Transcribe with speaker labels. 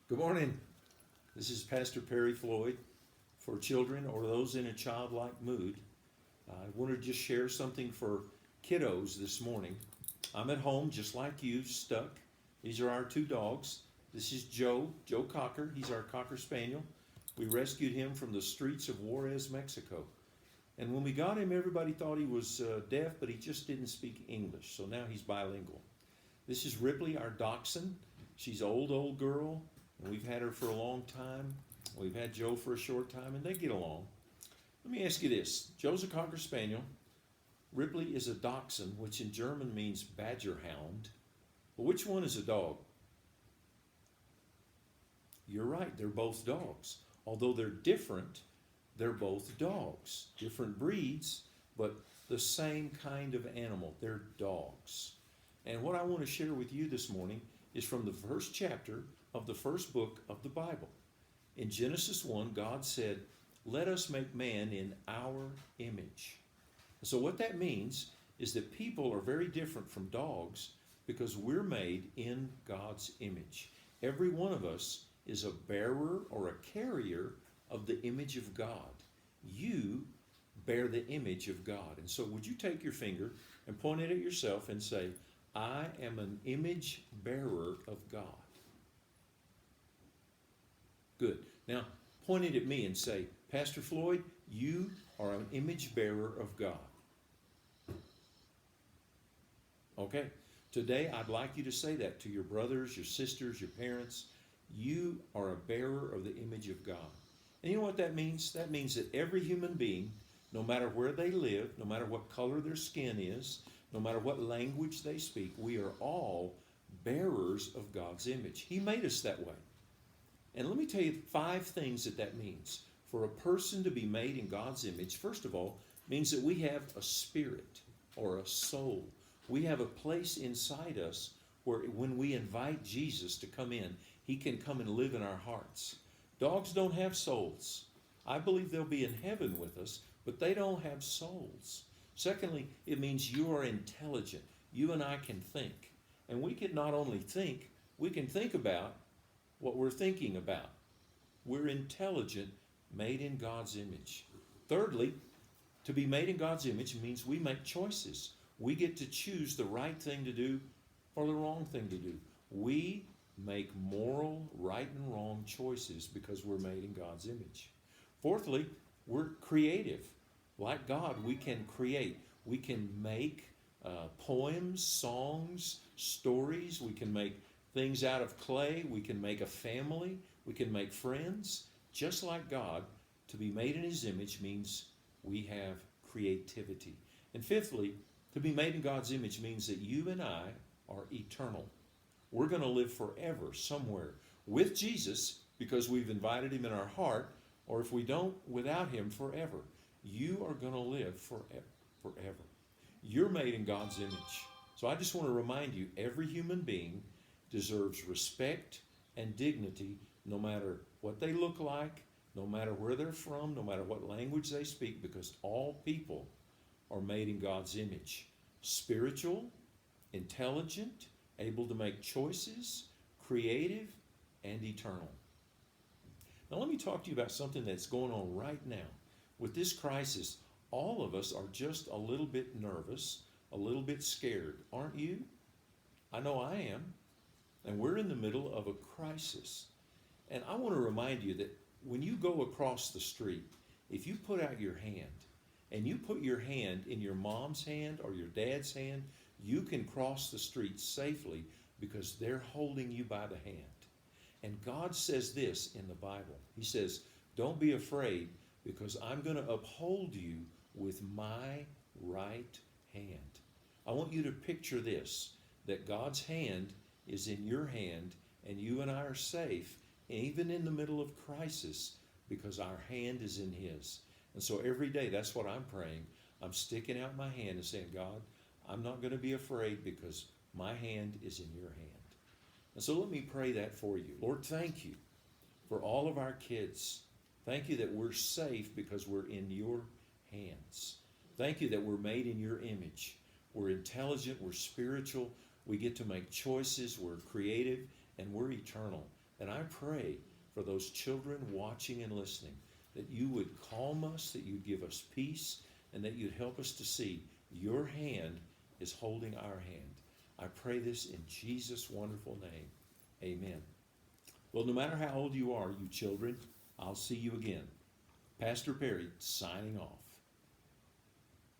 Speaker 1: Good morning. This is Pastor Perry Floyd for children or those in a childlike mood. I want to just share something for kiddos this morning. I'm at home just like you, stuck. These are our two dogs. This is Joe Cocker. He's our Cocker Spaniel. We rescued him from the streets of Juarez, Mexico. And when we got him, everybody thought he was deaf, but he just didn't speak English. So now he's bilingual. This is Ripley, our dachshund. She's an old girl. And we've had her for a long time. We've had Joe for a short time, and they get along. Let me ask you this. Joe's a Cocker Spaniel. Ripley is a dachshund, which in German means badger hound. But which one is a dog? You're right, they're both dogs. Although they're different, they're both dogs. Different breeds, but the same kind of animal. They're dogs. And what I want to share with you this morning is from the first chapter of the first book of the Bible. In Genesis 1, God said, "Let us make man in our image." So what that means is that people are very different from dogs because we're made in God's image. Every one of us is a bearer or a carrier of the image of God. You bear the image of God. And so would you take your finger and point it at yourself and say, "I am an image bearer of God." Good. Now, point it at me and say, "Pastor Floyd, you are an image bearer of God." Okay. Today, I'd like you to say that to your brothers, your sisters, your parents. You are a bearer of the image of God. And you know what that means? That means that every human being, no matter where they live, no matter what color their skin is, no matter what language they speak, we are all bearers of God's image. He made us that way. And let me tell you 5 things that means. For a person to be made in God's image, first of all, means that we have a spirit or a soul. We have a place inside us where when we invite Jesus to come in, he can come and live in our hearts. Dogs don't have souls. I believe they'll be in heaven with us, but they don't have souls. Secondly, it means you are intelligent. You and I can think. And we can not only think, we can think about what we're thinking about. We're intelligent, made in God's image. Thirdly, to be made in God's image means we make choices. We get to choose the right thing to do or the wrong thing to do. We make moral, right and wrong choices because we're made in God's image. Fourthly, we're creative. Like God, we can create. We can make poems, songs, stories. We can make things out of clay. We can make a family. We can make friends. Just like God, to be made in his image means we have creativity. And fifthly, to be made in God's image means that you and I are eternal. We're going to live forever somewhere with Jesus because we've invited him in our heart, or if we don't, without him forever. You are going to live forever. You're made in God's image. So I just want to remind you, every human being deserves respect and dignity no matter what they look like, no matter where they're from, no matter what language they speak, because all people are made in God's image. Spiritual, intelligent, able to make choices, creative, and eternal. Now let me talk to you about something that's going on right now. With this crisis, all of us are just a little bit nervous, a little bit scared. Aren't you? I know I am. And we're in the middle of a crisis. And I want to remind you that when you go across the street, if you put out your hand and you put your hand in your mom's hand or your dad's hand, you can cross the street safely because they're holding you by the hand. And God says this in the Bible. He says, "Don't be afraid because I'm going to uphold you with my right hand." I want you to picture this, that God's hand is in your hand and you and I are safe even in the middle of crisis because our hand is in his. And so every day, that's what I'm praying. I'm sticking out my hand and saying, "God, I'm not going to be afraid because my hand is in your hand." And so let me pray that for you. Lord, thank you for all of our kids. Thank you that we're safe because we're in your hands. Thank you that we're made in your image. We're intelligent, we're spiritual, we get to make choices, we're creative, and we're eternal. And I pray for those children watching and listening, that you would calm us, that you'd give us peace, and that you'd help us to see your hand is holding our hand. I pray this in Jesus' wonderful name. Amen. Well, no matter how old you are, you children, I'll see you again. Pastor Perry signing off.